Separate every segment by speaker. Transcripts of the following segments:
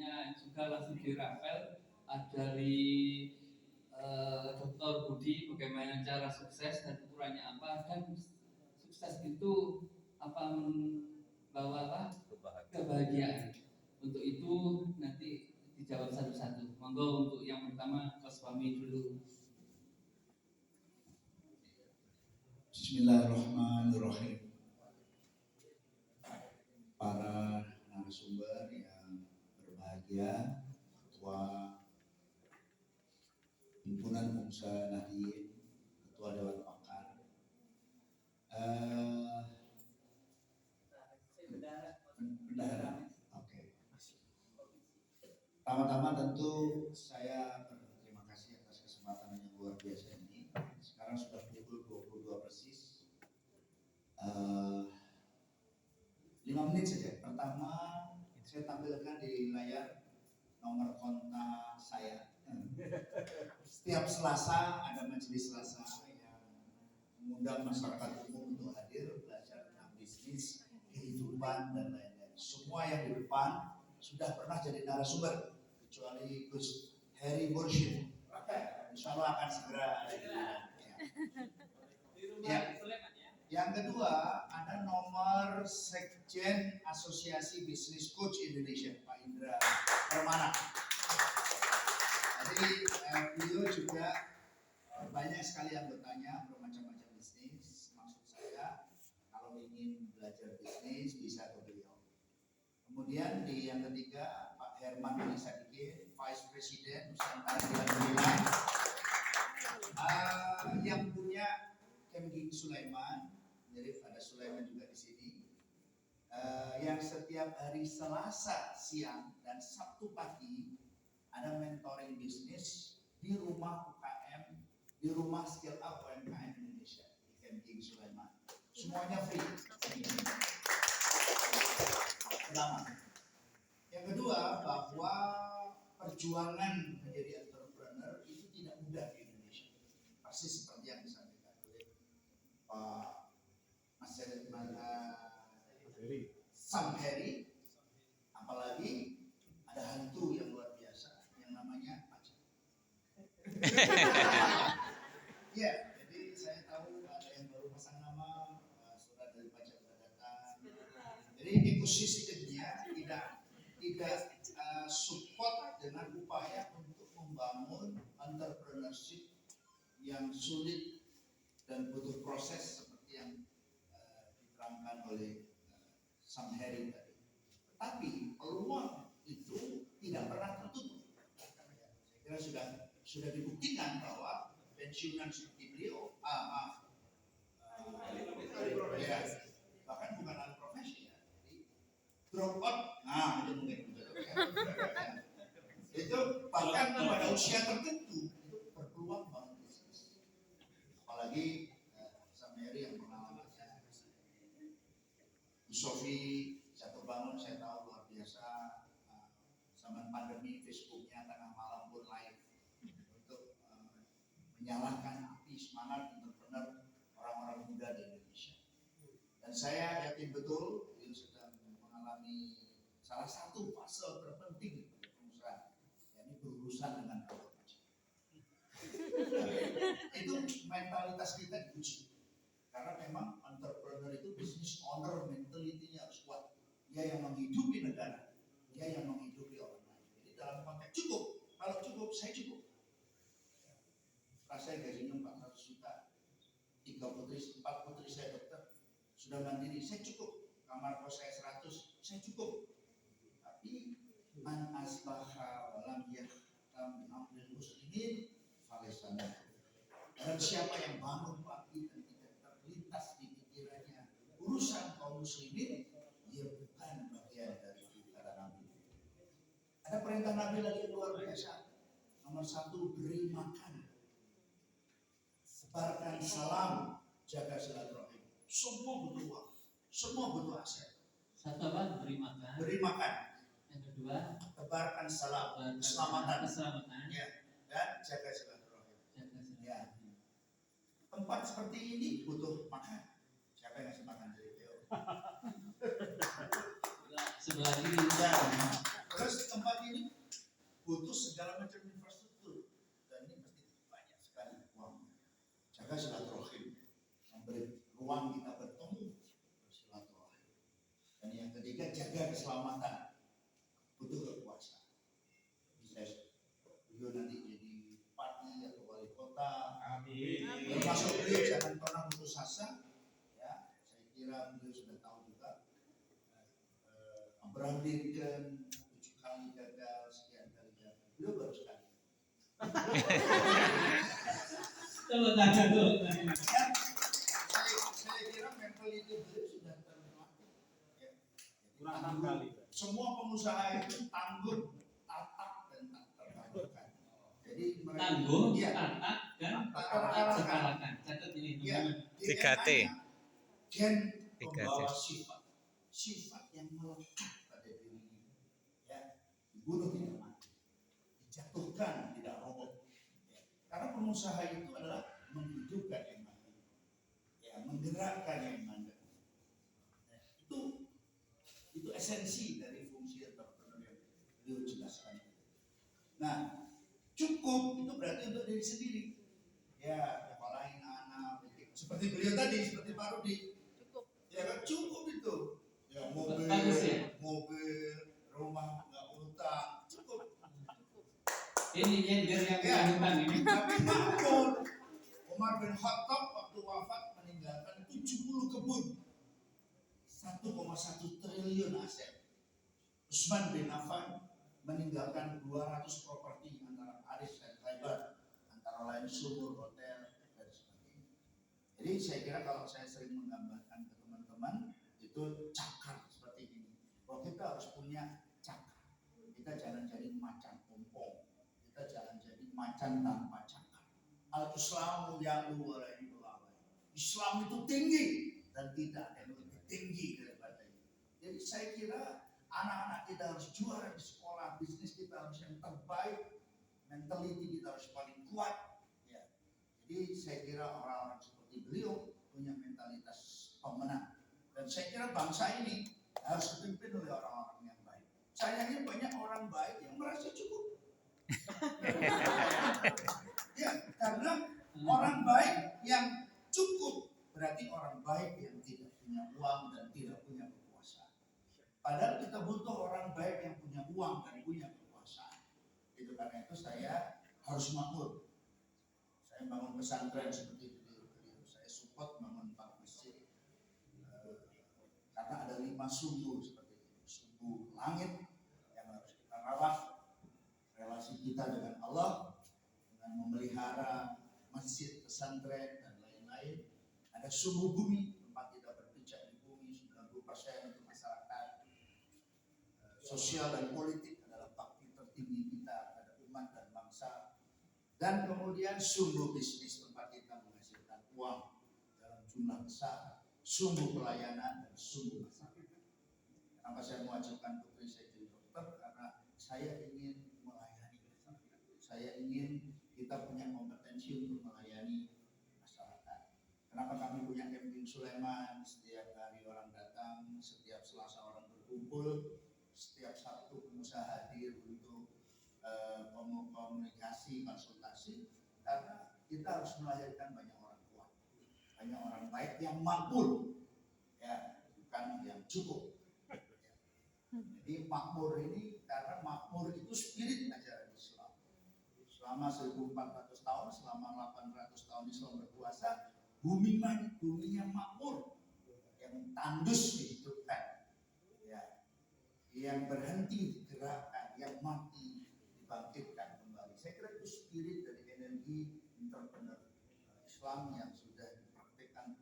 Speaker 1: pertanyaannya juga langsung dirapel dari Dr. Budi, bagaimana cara sukses dan ukurannya apa, dan sukses itu apa, membawa kebahagiaan. Untuk itu nanti dijawab satu-satu. Monggo untuk yang pertama Mas Fahmi dulu.
Speaker 2: Bismillahirrahmanirrahim. Para narasumber yang berbahagia, Ketua Himpunan Pengusaha Nahdien, Ketua Dewan Pakar, bendahara. Oke. Pertama-tama tentu saya berterima kasih atas kesempatan yang luar biasa ini. Sekarang sudah pukul 22 persis. 5 menit saja. Pertama, saya tampilkan di layar nomor kontak saya. Setiap Selasa ada majelis Selasa yang mengundang masyarakat umum untuk hadir belajar tentang bisnis, kehidupan dan lain-lain. Semua yang di depan sudah pernah jadi narasumber kecuali Gus Heri Mursyid. Insya Allah akan segera ada ya. Yang kedua ada nomor Sekjen Asosiasi Bisnis Coach Indonesia, Pak Indra Permana. Jadi beliau juga banyak sekali yang bertanya bermacam-macam bisnis. Maksud saya kalau ingin belajar bisnis bisa ke beliau. Kemudian di yang ketiga Pak Herman Bani Sadikin, Vice President Nusantara Dewan yang punya Kemging Sulaiman, jadi ada Sulaiman juga di sini, yang setiap hari Selasa siang dan Sabtu pagi ada mentoring bisnis di rumah UKM, di rumah Skill Up UMKM Indonesia di Kemging Sulaiman. Semuanya free. Pertama. Yang kedua, bahwa perjuangan menjadi entrepreneur itu tidak mudah di Indonesia. Persis seperti yang disampaikan oleh Pak Mas Sam Heri, apalagi ada hantu yang luar biasa yang namanya pajak. Ya, jadi saya tahu ada yang baru pasang nama, surat dari pajak sudah datang. Jadi ekosistemnya tidak support dengan upaya untuk membangun entrepreneurship yang sulit dan butuh proses seperti yang diterangkan oleh Sam Heri tadi. Tapi peluang itu tidak pernah tertutup. Saya kira sudah dibuktikan bahwa pensiunan seperti beliau, bahkan bukan alih profesi ya, jadi drop out, itu mungkin itu bahkan pada usia tertentu itu berpeluang banget bisnis. Apalagi Sam Heri yang pengalamannya, Sofi jatuh bangun saya tahu luar biasa. Zaman pandemi Facebooknya tengah malam pun live untuk menyalakan api semangat entrepreneur orang-orang muda di Indonesia. Dan saya yakin betul beliau sedang mengalami salah satu fase terpenting dari pengusaha, yakni berurusan dengan pajak. Itu mentalitas kita diuji. Karena memang entrepreneur itu business owner mentality-nya harus kuat. Dia yang menghidupi negara, dia yang menghidupi orang lain. Jadi dalam konteks cukup, kalau cukup saya cukup. Saya gajinya 400 juta, 4 putri saya dokter, sudah mandiri, saya cukup. Kamar kos saya 100, saya cukup. Tapi man asbaha walam yahtam bi amril muslimin falaisana. Dan siapa yang bangun pagi dan tidak terlintas di pikirannya urusan kaum muslimin, ia bukan bagian dari kata Nabi. Ada perintah Nabi lagi luar biasa. Nomor 1, beri makan, sebarkan salam, jaga silaturahim. Semua butuh uang, semua butuh aset.
Speaker 1: Satu apa? Beri makan.
Speaker 2: Beri makan.
Speaker 1: Yang kedua,
Speaker 2: tebarkan salam, keselamatan. Ya, dan jaga silaturahim. Ya. Tempat seperti ini butuh makan. Siapa yang ngasih makan dari Theo?
Speaker 1: sebelah kiri.
Speaker 2: Ya. Terus tempat ini butuh segala macam infrastruktur dan ini pasti banyak sekali uang. Jaga silaturahim, memberi ruang kita bertemu bersilaturahim. Dan yang ketiga, jaga keselamatan, butuh kekuasaan. Beliau nanti jadi bupati atau wali kota. Amin. Termasuk beliau jangan pernah putus asa. Ya, saya kira beliau sudah tahu juga. Abraham Lincoln 7 kali gagal, sekian kali gagal. Beliau baru sekali.
Speaker 1: Coba tanya tuh.
Speaker 2: Saya kira mentality beliau sudah terlatih. Ya.
Speaker 3: Kurang 6 kali.
Speaker 2: Semua pengusaha itu tangguh, tatak dan tak terkalahkan. Jadi mereka
Speaker 1: Tangguh,
Speaker 2: ya,
Speaker 1: tatak, dan
Speaker 2: tak
Speaker 1: tak
Speaker 2: terkalahkan.
Speaker 1: terkalahkan. Catat ini,
Speaker 2: Ya,
Speaker 1: teman-teman.
Speaker 4: 3T.
Speaker 2: Gen
Speaker 4: 3T.
Speaker 2: membawa sifat yang melekat pada dirinya. Ya, dibunuh tidak mati, dijatuhkan tidak roboh. Ya. Karena pengusaha itu adalah menghidupkan yang mati, ya, menggerakkan yang mandek. Ya, itu esensi dari fungsi entrepreneur yang beliau jelaskan. Nah, cukup itu berarti untuk diri sendiri. Ya, nyekolahin anak, seperti beliau tadi, seperti Pak Rudi. Ya kan cukup itu. Ya
Speaker 1: Bagus ya?
Speaker 2: mobil, rumah nggak utang, cukup.
Speaker 1: Ini nyender yang
Speaker 2: Ya.
Speaker 1: hutang ini.
Speaker 2: Tapi makmur. Umar bin Khattab waktu wafat meninggalkan 70 kebun, 1,1 triliun aset. Utsman bin Affan meninggalkan 200 properti antara Aris dan Khaybar, antara lain sumur, hotel, dan sebagainya. Jadi saya kira kalau saya sering menggambarkan ke teman-teman itu cakar seperti ini. Bahwa kita harus punya cakar. Kita jangan jadi macan pompong. Kita jangan jadi macan tanpa cakar. Al-Islamu yang luar Islam itu tinggi dan tidak ada yang lebih tinggi daripada itu. Jadi saya kira anak-anak kita harus juara di sekolah, bisnis kita harus yang terbaik, mentality kita harus paling kuat. Ya. Jadi saya kira orang-orang seperti beliau punya mentalitas pemenang. Dan saya kira bangsa ini harus dipimpin oleh orang-orang yang baik. Sayangnya banyak orang baik yang merasa cukup. Ya, karena orang baik yang cukup berarti orang baik yang tidak punya uang dan tidak punya kekuasaan. Padahal kita butuh orang baik yang punya uang dan punya kekuasaan. Itu karena itu saya harus makmur. Saya bangun pesantren seperti itu. Saya support bangun 4 masjid. Karena ada 5 sumbu seperti itu. Sumbu langit yang harus kita rawat, relasi kita dengan Allah, dengan memelihara masjid, pesantren, dan lain-lain. Ada sumbu bumi, tempat kita berpijak di bumi, 90% untuk masyarakat. Sosial dan politik adalah bakti tertinggi kita pada umat dan bangsa. Dan kemudian sumbu bisnis, tempat kita menghasilkan uang dalam jumlah besar. Sumbu pelayanan dan sumbu masyarakat. Kenapa saya mewajibkan putri saya jadi dokter? Karena saya ingin melayani. Saya ingin kita punya kompetensi untuk melayani masyarakat. Kenapa kami punya camping Sulaiman? Setiap hari orang datang, setiap Selasa orang berkumpul, setiap Sabtu pengusaha hadir untuk komunikasi, konsultasi. Karena kita harus melahirkan banyak orang kuat, banyak orang baik yang makmur, ya, bukan yang cukup. Jadi makmur ini karena makmur itu spirit ajaran Islam. Selama 1400 tahun, selama 800 tahun Islam berkuasa, buminya makmur, yang tandus dihidupkan, ya, yang berhenti digerakkan, yang mati dibangkitkan kembali. Saya kira itu spirit dari energi entrepreneur Islam yang sudah dipraktikkan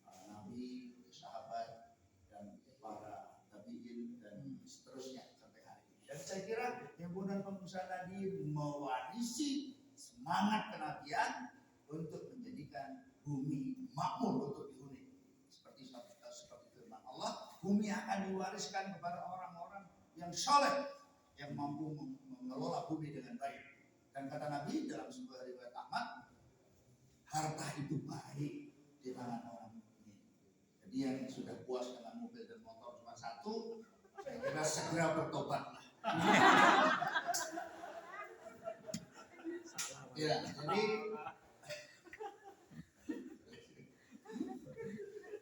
Speaker 2: oleh Nabi, sahabat, dan para tabi'in dan seterusnya sampai hari ini. Dan saya kira himpunan pengusaha tadi mewarisi semangat kenabian untuk menjadikan bumi makmur untuk dihuni. Seperti firman Allah, bumi akan diwariskan kepada orang-orang yang saleh, yang mampu mengelola bumi dengan baik. Dan kata Nabi dalam sebuah riwayat Ahmad, harta itu baik di tangan orang mukmin. Jadi yang sudah puas dengan mobil dan motor cuma satu, saya kira segera bertobatlah. Ya,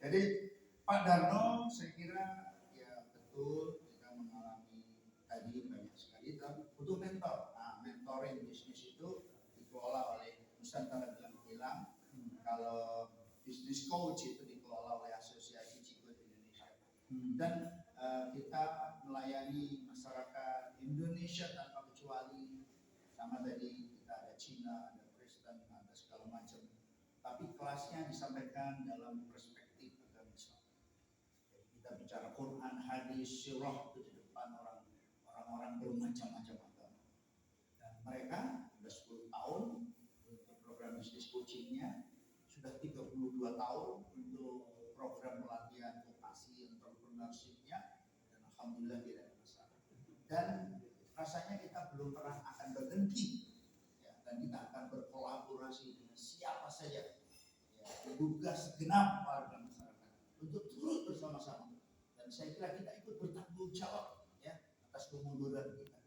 Speaker 2: jadi Pak Darno saya kira ya betul kita mengalami tadi banyak sekali tapi butuh mentor. Nah, mentoring bisnis itu dikelola oleh Nusantara bilang kalau bisnis coach itu dikelola oleh Asosiasi Psikotes Indonesia. Dan kita melayani masyarakat Indonesia tanpa kecuali, sama tadi kita ada Cina, ada Kristen, ada segala macam. Tapi kelasnya disampaikan dalam perspektif agama. Jadi kita bicara Quran, hadis, sirah itu di depan orang-orang bermacam-macam agama. Dan mereka sudah 10 tahun untuk program bisnis coachingnya, sudah 32 tahun untuk program pelatihan vokasi entrepreneurship-nya, dan alhamdulillah tidak ada masalah. Dan rasanya kita belum pernah akan berhenti, ya, dan kita akan berkolaborasi dengan siapa saja, ya, dibuka segenap warga masyarakat untuk turut bersama-sama. Dan saya kira kita ikut bertanggung jawab, ya, atas kemunduran kita.